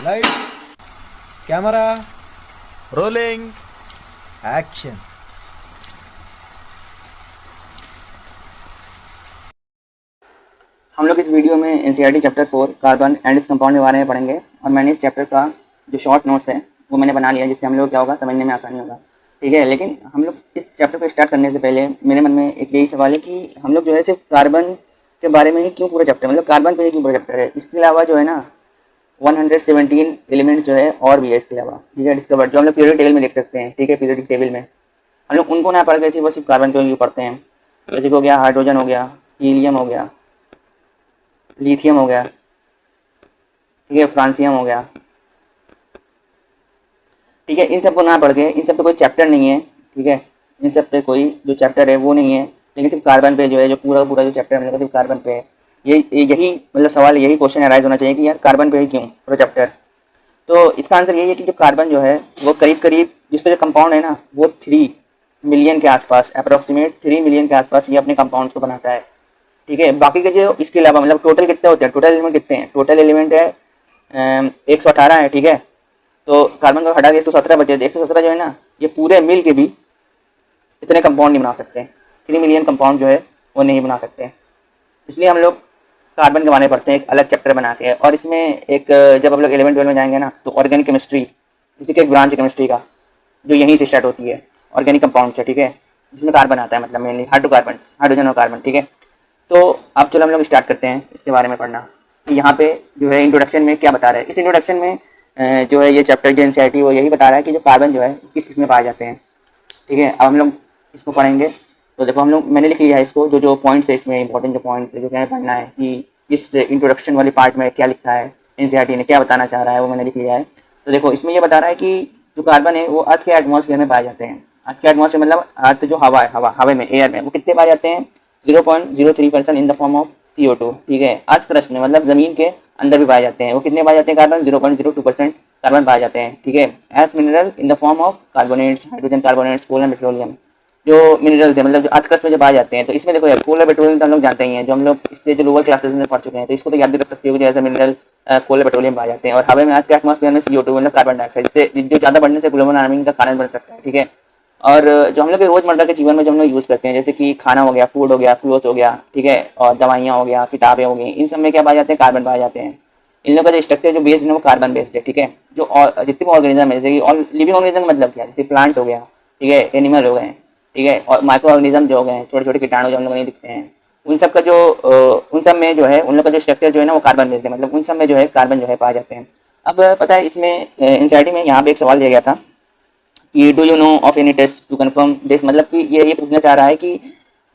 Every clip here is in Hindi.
Light, camera, rolling. एक्शन। हम लोग इस वीडियो में एनसीईआरटी चैप्टर 4 कार्बन एंड इस कंपाउंड के बारे में पढ़ेंगे। और मैंने इस चैप्टर का जो शॉर्ट नोट्स है वो मैंने बना लिया, जिससे हम लोग क्या होगा समझने में आसानी होगा। ठीक है, लेकिन हम लोग इस चैप्टर को स्टार्ट करने से पहले मेरे मन में एक यही सवाल है कि हम लोग जो है सिर्फ कार्बन के बारे में ही क्यों पूरा चैप्टर, मतलब कार्बन पे ही क्यों पूरा चैप्टर है। इसके अलावा जो है ना 117 एलिमेंट जो है और भी है इसके अलावा, ठीक है, डिस्कवर, जो हम लोग पीरियोडिक टेबल में देख सकते हैं। ठीक है, पीरियोडिक टेबल में हम लोग उनको ना पढ़ के सिर्फ कार्बन को पढ़ते हैं। जैसे कि हो गया हाइड्रोजन, हो गया हीलियम, हो गया लिथियम, हो गया ठीक है, फ्रांसियम हो गया। ठीक है, इन सब को ना पढ़ के, इन सब पे कोई चैप्टर नहीं है। ठीक है, इन सब पे कोई जो चैप्टर है वो नहीं है, लेकिन सिर्फ कार्बन पे जो है, जो पूरा पूरा जो चैप्टर है सिर्फ कार्बन पे है। यही मतलब सवाल, यही क्वेश्चन अराइज होना चाहिए कि यार कार्बन पे ही क्यों पूरा चैप्टर। तो इसका आंसर यही है कि जो कार्बन जो है वो करीब करीब जिसका जो कंपाउंड है ना वो 3 मिलियन के आसपास, अप्रोक्सीमेट 3 मिलियन के आसपास ये अपने कंपाउंड्स को बनाता है। ठीक है, बाकी के जो इसके अलावा मतलब टोटल कितने होते हैं, टोटल एलिमेंट कितने हैं, टोटल एलिमेंट है 118 है। ठीक है, तो कार्बन को हटा के 117 बचे। 117 जो है ना ये पूरे मिल के भी इतने कंपाउंड नहीं बना सकते। 3 मिलियन कंपाउंड जो है वो नहीं बना सकते। इसलिए हम लोग कार्बन के बारे में पढ़ते हैं एक अलग चैप्टर बना के। और इसमें एक जब हम लोग 11 12 में जाएंगे ना तो ऑर्गेनिक केमिस्ट्री, इसी का एक ब्रांच है केमिस्ट्री का, जो यहीं से स्टार्ट होती है, ऑर्गेनिक कंपाउंड से। ठीक है, जिसमें कार्बन आता है, मतलब मेनली हाइड्रोकार्बन, हाइड्रोजन और कार्बन। ठीक है, तो अब चलो हम लोग स्टार्ट करते हैं इसके बारे में पढ़ना कि यहाँ पे जो है इंट्रोडक्शन में क्या बता रहा है। इस इंट्रोडक्शन में जो है ये चैप्टर जो एनसीईआरटी वो यही बता रहा है कि जो कार्बन जो है किस किस में पाए जाते हैं। ठीक है, अब हम लोग इसको पढ़ेंगे। तो देखो हम लोग, मैंने लिख लिया है इसको, जो जो पॉइंट्स है इसमें, इंपॉर्टेंट जो पॉइंट्स है जो क्या पढ़ना है कि इस इंट्रोडक्शन वाली पार्ट में क्या लिखा है, एनसीईआरटी ने क्या बताना चाह रहा है वो मैंने लिख लिया है। तो देखो इसमें ये बता रहा है कि जो कार्बन है वो अर्थ के एटमॉस्फेयर में पाए जाते हैं। अर्थ के एटमॉस्फेयर मतलब अर्थ जो हवा है, हवा में, एयर में, वो कितने पाए जाते हैं 0.03% इन द फॉर्म ऑफ CO2। ठीक है, अर्थ क्रस्ट में मतलब जमीन के अंदर भी पाए जाते हैं। वो कितने पाए जाते हैं कार्बन, 0.02% कार्बन पाए जाते हैं। ठीक है, as mineral in the form of carbonates, hydrogen carbonates, coal and petroleum, जो मिनरल्स है मतलब जो अर्थ क्रस्ट में जो पाए जाते हैं। तो इसमें देखो यार कोल और पेट्रोलियम तो हम लोग जानते ही हैं, जो हम लोग इससे जो लोअर क्लासेस में पढ़ चुके हैं, तो इसको तो याद भी कर सकते हो कि जैसे मिनरल कोल और पेट्रोलियम पाए जाते हैं। और हवा में अर्थ के एटमॉस्फेयर में CO2 मतलब कार्बन डाइऑक्साइड, जिससे जो ज़्यादा बढ़ने से ग्लोबल वार्मिंग का कारण बन सकता है। ठीक है, और जो हम लोग के रोजमर्रा के जीवन में जो हम लोग यूज़ करते हैं, जैसे कि खाना हो गया, फूड हो गया, क्लोथ हो गया, ठीक है, और दवाइयाँ हो गया, किताबें हो गई, इन सब में क्या पाए जाते हैं, कार्बन पाए जाते हैं। इन लोगों का जो स्ट्रक्चर जो बेस्ड है वो कार्बन बेस्ड है। ठीक है, जो जितने भी ऑर्गेनिज्म है, जैसे कि ऑल लिविंग ऑर्गेनिज्म मतलब क्या है, जैसे प्लांट हो गया, ठीक है, एनिमल हो गए, ठीक है, और माइक्रो ऑर्गेनिज्म जो हो गए, छोटे छोटे कीटाणु जो हम लोग नहीं दिखते हैं, उन सब का जो उन सब में जो है उन लोग का जो स्ट्रक्चर जो है ना वो कार्बन बेस्ड है, मतलब उन सब में जो है कार्बन जो है पाए जाते हैं। अब पता है इसमें एनसीईआरटी में यहाँ पे एक सवाल दिया गया था कि do you know of any test to confirm this, मतलब कि ये पूछना चाह रहा है कि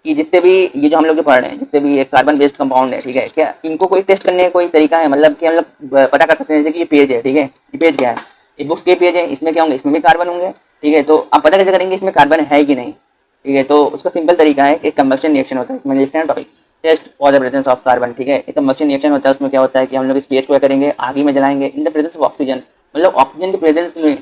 जितने भी ये जो हम लोग जो पढ़ रहे हैं, जितने भी ये कार्बन बेस्ड कंपाउंड है, ठीक है, क्या इनको कोई टेस्ट करने का कोई तरीका है, मतलब कि हम लोग पता कर सकते हैं जैसे कि ये पेज है, ठीक है, ये पेज क्या है, ये बुक्स के पेज है, इसमें क्या होंगे, इसमें भी कार्बन होंगे। ठीक है, तो आप पता कैसे करेंगे इसमें कार्बन है कि नहीं। ठीक है, तो उसका सिंपल तरीका है, एक कंबक्शन रिएक्शन होता है, इसमें लिखते हैं topic test for the presence of carbon. ठीक है, एक कंबक्शन रिएक्शन होता है, उसमें क्या होता है कि हम लोग इस पेज को क्या करेंगे, आग में जलाएंगे in the presence of oxygen, मतलब ऑक्सीजन के प्रेजेंस में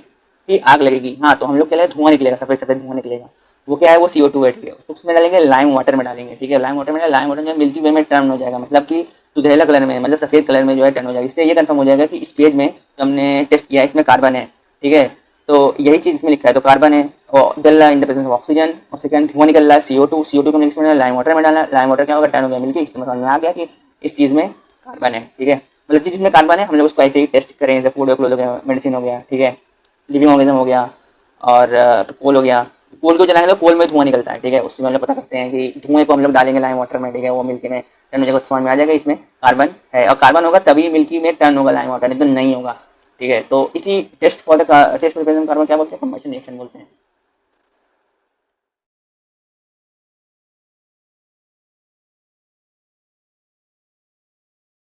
ही आग लगेगी। हाँ, तो हम लोग क्या धुआं निकलेगा, सफेद सफेद धुआं निकलेगा, वो क्या है, वो CO2 है। ठीक है, उसमें डालेंगे, लाइम वाटर में डालेंगे। ठीक है, लाइम वाटर में, लाइम वाटर जो मिल्की वे में टर्न हो जाएगा, मतलब कि सुनहला कलर में, मतलब सफेद कलर में जो है टर्न हो जाएगा। इससे ये कंफर्म हो जाएगा कि इस पेज में जो हमने टेस्ट किया है इसमें कार्बन है। ठीक है, तो यही चीज़ इसमें लिखा है, तो कार्बन है और जल रहा है इन द प्रेजेंस ऑफ ऑक्सीजन, और सेकंड धुआं निकल रहा है CO2 को इसमें लाइम वाटर में डाला, लाइम वाटर क्या होगा, टर्न हो गया मिल्की। इससे समझ में आ गया कि इस चीज़ में कार्बन है। ठीक है, मतलब जिस जिसमें कार्बन है हम लोग उसको ऐसे ही टेस्ट करें, जैसे फूड हो गया, मेडिसिन हो गया, ठीक है, लिविंग ऑर्गेनिज्म हो गया, और कोल हो गया। कोल को जलाएंगे तो कोल में धुआं निकलता है। ठीक है, उससे हम लोग पता करते हैं कि धुएं को हम लोग डालेंगे लाइम वाटर में, ठीक है, वो मिल्की में टर्न हो जाएगा, समझ में आ जाएगा इसमें कार्बन है, और कार्बन होगा तभी मिल्की में टर्न होगा लाइम वाटर, नहीं तो नहीं होगा। ठीक है, तो इसी test for the presence carbon क्या बोलते हैं, कंबशन रिएक्शन बोलते हैं।